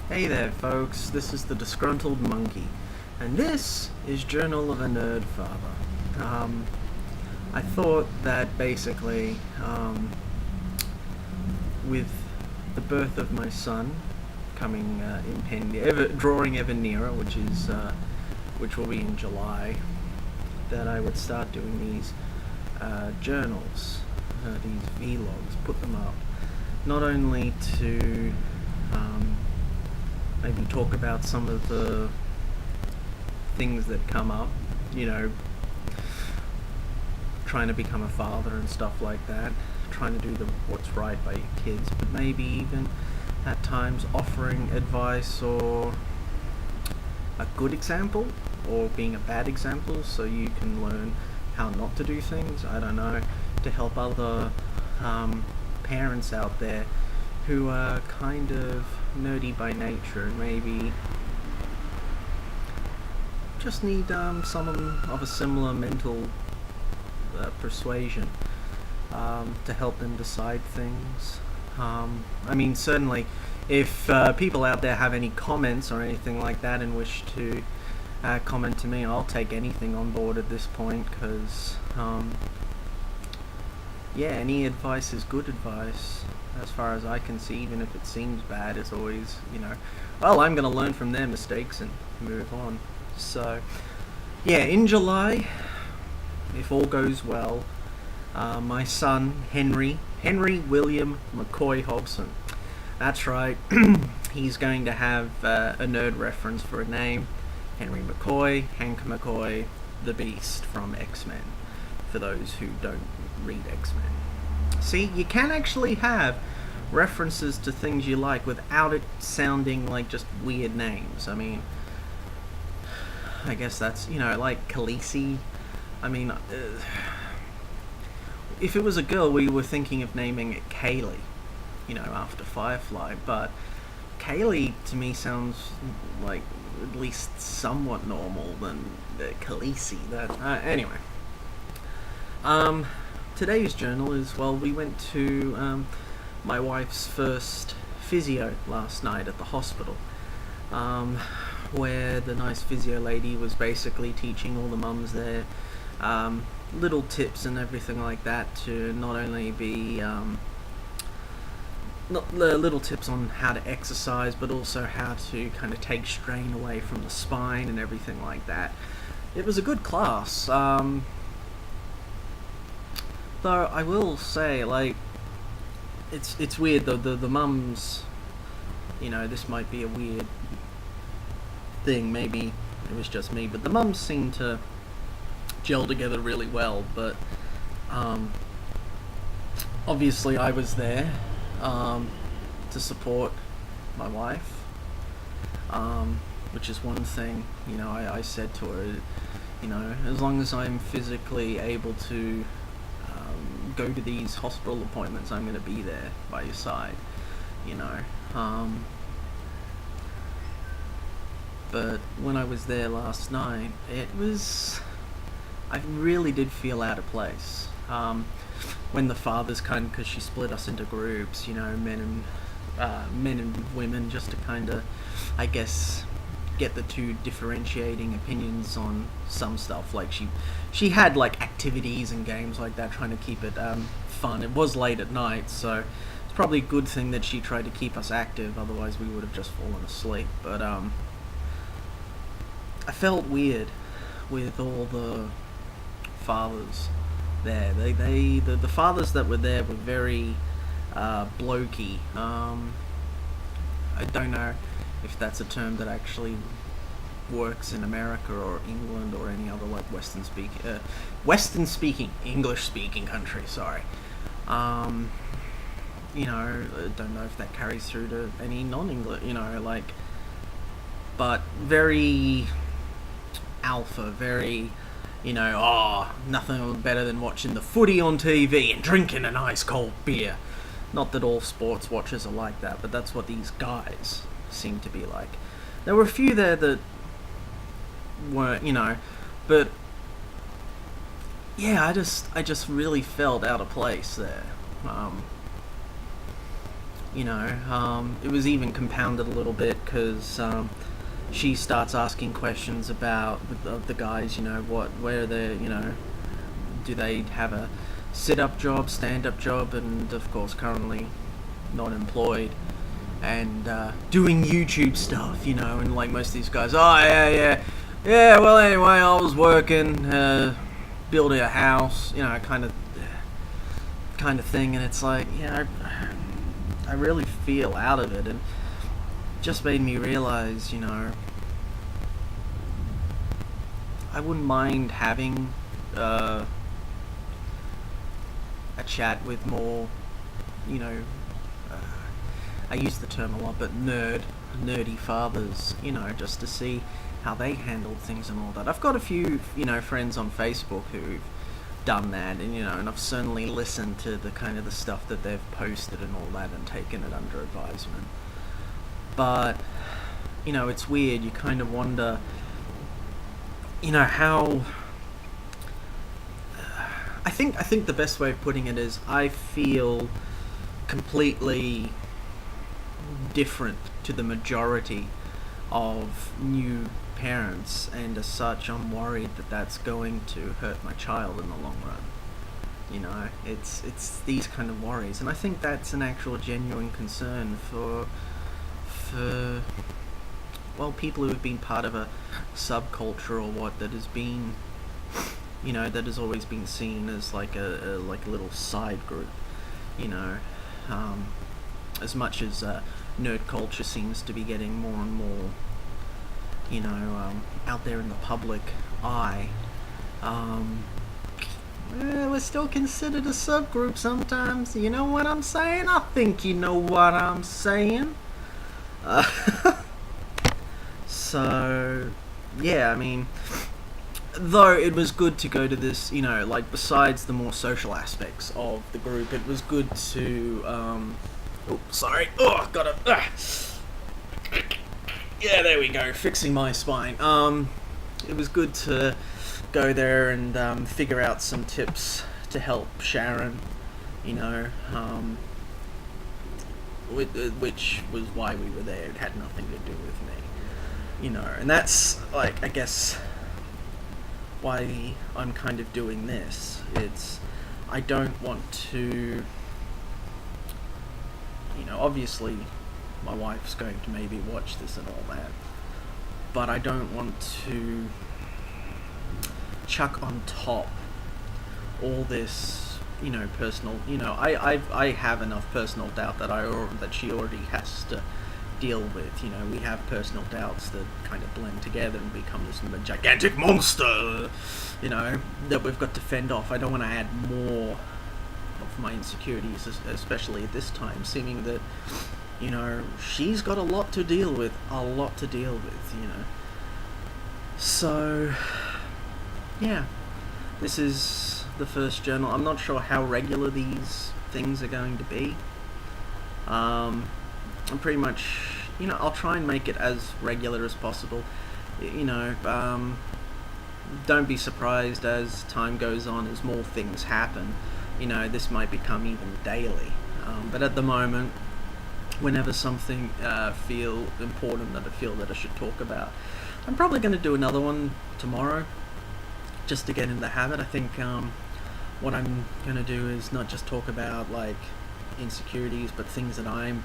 Hey there, folks. This is the Disgruntled Monkey, and this is Journal of a Nerd Father. I thought that basically, with the birth of my son coming drawing ever nearer, which will be in July, that I would start doing these journals, these vlogs, put them up, not only to maybe talk about some of the things that come up, trying to become a father and stuff like that, trying to do what's right by your kids, but maybe even at times offering advice or a good example or being a bad example so you can learn how not to do things. I don't know, to help other parents out there who are kind of nerdy by nature and maybe just need someone of a similar mental persuasion to help them decide things. Certainly, if people out there have any comments or anything like that and wish to comment to me, I'll take anything on board at this point, because any advice is good advice. As far as I can see, even if it seems bad, it's always, I'm going to learn from their mistakes and move on. So, in July, if all goes well, my son, Henry William McCoy Hobson, that's right, he's going to have a nerd reference for a name. Henry McCoy, Hank McCoy, the Beast from X-Men, for those who don't read X-Men. See, you can actually have references to things you like without it sounding like just weird names. I guess that's, like Khaleesi. If it was a girl, we were thinking of naming it Kaylee, after Firefly, but Kaylee to me sounds like at least somewhat normal than Khaleesi. Anyway. Today's journal is, we went to my wife's first physio last night at the hospital, where the nice physio lady was basically teaching all the mums there little tips and everything like that, to not only be little tips on how to exercise, but also how to kind of take strain away from the spine and everything like that. It was a good class. Though I will say, it's weird though, the mums, this might be a weird thing, maybe it was just me, but the mums seem to gel together really well, but obviously I was there to support my wife, which is one thing, I said to her, as long as I'm physically able to go to these hospital appointments, I'm going to be there by your side, but when I was there last night, I really did feel out of place, when the fathers because she split us into groups, men and women, just to kind of, I guess, get the two differentiating opinions on some stuff. Like she had like activities and games like that, trying to keep it fun. It was late at night, so it's probably a good thing that she tried to keep us active, otherwise we would have just fallen asleep. But I felt weird with all the fathers there. The fathers that were there were very blokey. I don't know if that's a term that actually works in America or England or any other like English-speaking country. Sorry. I don't know if that carries through to any non-English. But very alpha, very, nothing better than watching the footy on TV and drinking an ice cold beer. Not that all sports watchers are like that, but that's what these guys seem to be like. There were a few there that weren't, but yeah, I just really felt out of place there. It was even compounded a little bit because she starts asking questions about the guys. Where they're, do they have a sit-up job, stand-up job, and of course currently not employed, and doing YouTube stuff, and like most of these guys, oh yeah. Well, anyway, I was working, building a house, kind of thing, and it's like, I really feel out of it, and just made me realize, I wouldn't mind having a chat with more, I use the term a lot, but nerdy fathers, just to see how they handled things and all that. I've got a few, friends on Facebook who've done that, and I've certainly listened to the kind of the stuff that they've posted and all that and taken it under advisement. But, it's weird, you kind of wonder, how... I think the best way of putting it is I feel completely different to the majority of new parents, and as such I'm worried that that's going to hurt my child in the long run. It's these kind of worries, and I think that's an actual genuine concern for people who have been part of a subculture or what that has been, that has always been seen as like a little side group, as much as nerd culture seems to be getting more and more, out there in the public eye. We're still considered a subgroup sometimes. You know what I'm saying? I think you know what I'm saying. So, yeah, I mean, though it was good to go to this, besides the more social aspects of the group, it was good to, yeah, there we go, fixing my spine. It was good to go there and figure out some tips to help Sharon, which was why we were there. It had nothing to do with me, and that's, like, I guess why I'm kind of doing this. I don't want to, obviously my wife's going to maybe watch this and all that, but I don't want to chuck on top all this, personal, I have enough personal doubt that she already has to deal with. We have personal doubts that kind of blend together and become this gigantic monster, that we've got to fend off. I don't want to add more of my insecurities, especially at this time, seeming that, she's got a lot to deal with, So, yeah, this is the first journal. I'm not sure how regular these things are going to be. I'm pretty much, I'll try and make it as regular as possible. Don't be surprised as time goes on, as more things happen. This might become even daily. But at the moment, whenever something feel important that I feel that I should talk about, I'm probably going to do another one tomorrow, just to get in the habit. I think what I'm going to do is not just talk about like insecurities, but things that I'm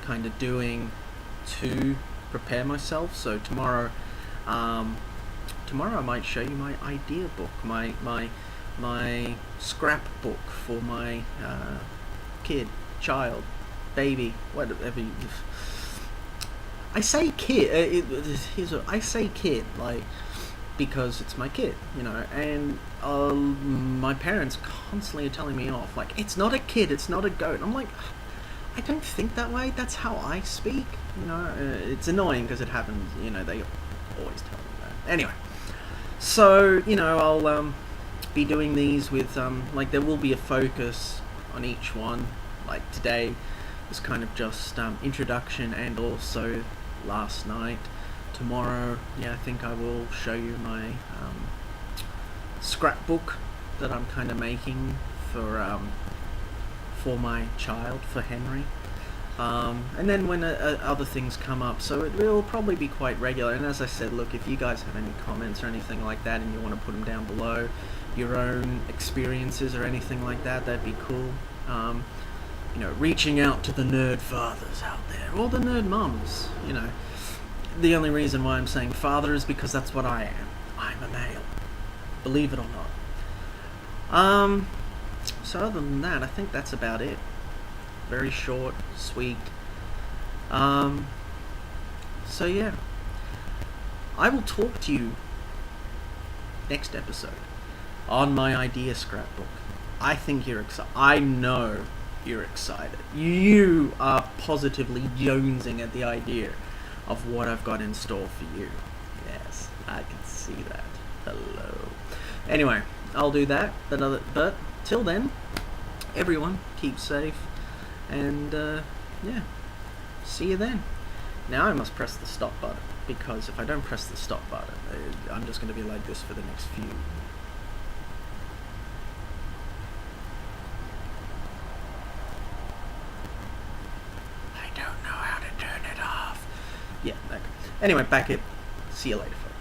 kind of doing to prepare myself. So tomorrow I might show you my idea book, my scrapbook for my kid, child, baby, whatever. I say kid. I say kid, like, because it's my kid, and my parents constantly are telling me off, like, it's not a kid, it's not a goat. I'm like, I don't think that way. That's how I speak. It's annoying because it happens. They always tell me that. Anyway, so I'll be doing these with like, there will be a focus on each one. Like today was kind of just introduction, and also last night. Tomorrow, I think I will show you my scrapbook that I'm kind of making for my child, for Henry. And then when other things come up, so it will probably be quite regular. And as I said, look, if you guys have any comments or anything like that and you want to put them down below, your own experiences or anything like that, that'd be cool. You know, reaching out to the nerd fathers out there, or the nerd mums, you know. The only reason why I'm saying father is because that's what I am. I'm a male, believe it or not. So other than that, I think that's about it. Very short, sweet. So yeah, I will talk to you next episode on my idea scrapbook. I think you're excited. I know you're excited. You are positively jonesing at the idea of what I've got in store for you. Yes, I can see that. Hello. Anyway, I'll do that. But till then, everyone, keep safe. And, yeah, see you then. Now I must press the stop button, because if I don't press the stop button, I'm just going to be like this for the next few. I don't know how to turn it off. Yeah, okay. Anyway, back it. See you later, folks.